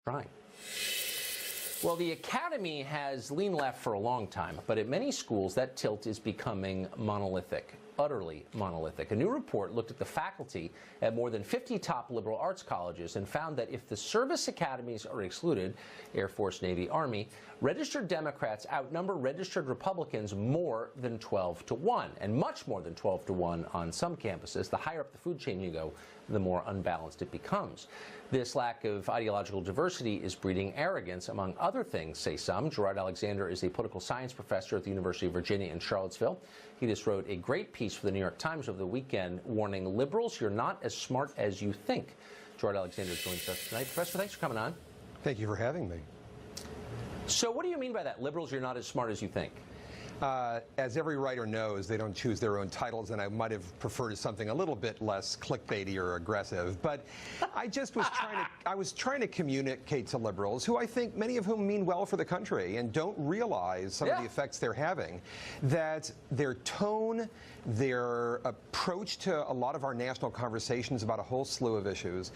Trying. Well, the academy has leaned left for a long time, but at many schools that tilt is becoming monolithic, utterly monolithic. A new report looked at the faculty at more than 50 top liberal arts colleges and found that if the service academies are excluded, Air Force, Navy, Army, registered Democrats outnumber registered Republicans more than 12-1, and much more than 12-1 on some campuses. The higher up the food chain you go, the more unbalanced it becomes. This lack of ideological diversity is breeding arrogance, among other things, say some. Gerard Alexander is a political science professor at the University of Virginia in Charlottesville. He just wrote a great piece for the New York Times over the weekend warning liberals, you're not as smart as you think. Gerard Alexander joins us tonight. Professor, thanks for coming on. Thank you for having me. So what do you mean by that? Liberals, you're not as smart as you think? As every writer knows, they don't choose their own titles, and I might have preferred something a little bit less clickbaity or aggressive. But I just was trying to communicate to liberals, who I think many of whom mean well for the country and don't realize some of the effects they're having, that their tone, their approach to a lot of our national conversations about a whole slew of issues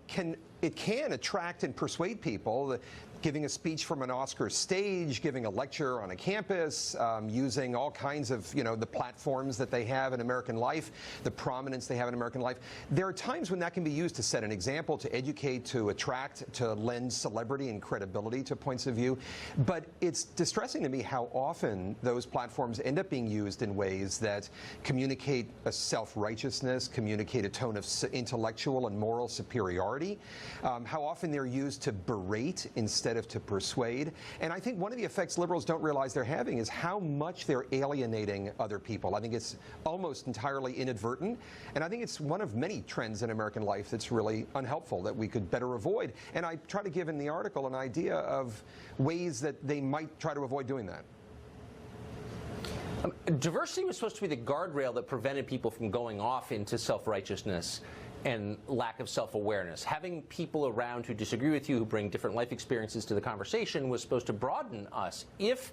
can attract and persuade people. Giving a speech from an Oscar stage, giving a lecture on a campus, using all kinds of, the platforms that they have in American life, the prominence they have in American life. There are times when that can be used to set an example, to educate, to attract, to lend celebrity and credibility to points of view. But it's distressing to me how often those platforms end up being used in ways that communicate a self-righteousness, communicate a tone of intellectual and moral superiority. How often they're used to berate instead of to persuade. And I think one of the effects liberals don't realize they're having is how much they're alienating other people. I think it's almost entirely inadvertent, and I think it's one of many trends in American life that's really unhelpful that we could better avoid. And I try to give in the article an idea of ways that they might try to avoid doing that. Diversity was supposed to be the guardrail that prevented people from going off into self-righteousness and lack of self-awareness. Having people around who disagree with you, who bring different life experiences to the conversation, was supposed to broaden us. If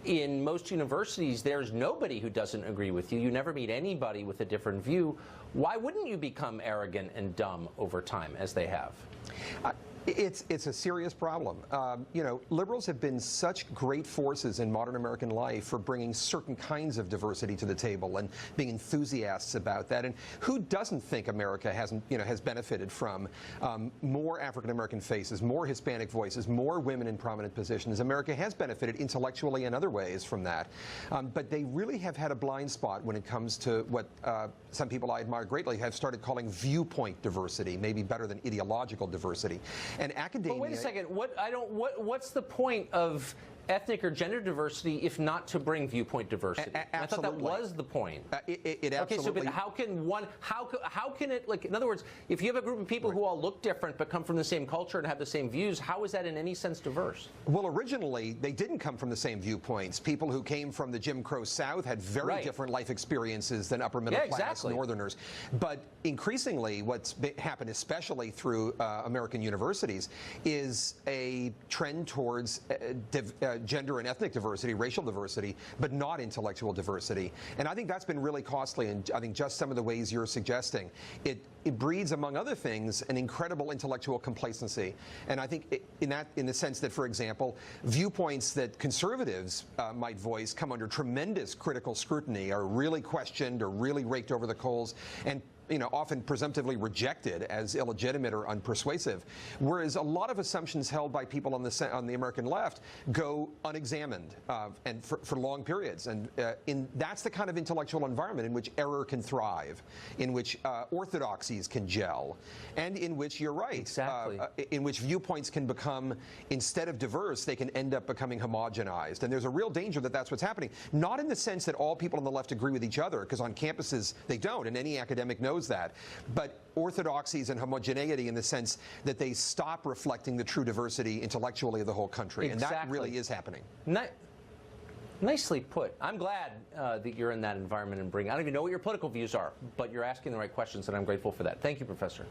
in most universities there's nobody who doesn't agree with you, you never meet anybody with a different view, why wouldn't you become arrogant and dumb over time, as they have? It's a serious problem. Liberals have been such great forces in modern American life for bringing certain kinds of diversity to the table and being enthusiasts about that. And who doesn't think America has benefited from more African American faces, more Hispanic voices, more women in prominent positions? America has benefited intellectually and other ways from that. But they really have had a blind spot when it comes to what some people I admire greatly have started calling viewpoint diversity, maybe better than ideological diversity. And academia. But wait a second. What's the point of ethnic or gender diversity if not to bring viewpoint diversity? I thought that was the point. It absolutely. Okay, so but how can one? How can it? Like, in other words, if you have a group of people who all look different but come from the same culture and have the same views, how is that in any sense diverse? Well, originally they didn't come from the same viewpoints. People who came from the Jim Crow South had very different life experiences than upper middle class Northerners. But increasingly, what's happened, especially through American universities, is a trend towards gender and ethnic diversity, racial diversity, but not intellectual diversity. And I think that's been really costly, and I think just some of the ways you're suggesting. It breeds, among other things, an incredible intellectual complacency. And I think in the sense that, for example, viewpoints that conservatives might voice come under tremendous critical scrutiny, are really questioned or really raked over the coals, and often presumptively rejected as illegitimate or unpersuasive, whereas a lot of assumptions held by people on the American left go unexamined and for long periods. And that's the kind of intellectual environment in which error can thrive, in which orthodoxies can gel, and in which, you're right, in which viewpoints can become, instead of diverse, they can end up becoming homogenized. And there's a real danger that that's what's happening. Not in the sense that all people on the left agree with each other, because on campuses they don't, and any academic knows that, but orthodoxies and homogeneity in the sense that they stop reflecting the true diversity intellectually of the whole country. And that really is happening. Nicely put. I'm glad that you're in that environment and I don't even know what your political views are, but you're asking the right questions, and I'm grateful for that. Thank you, Professor.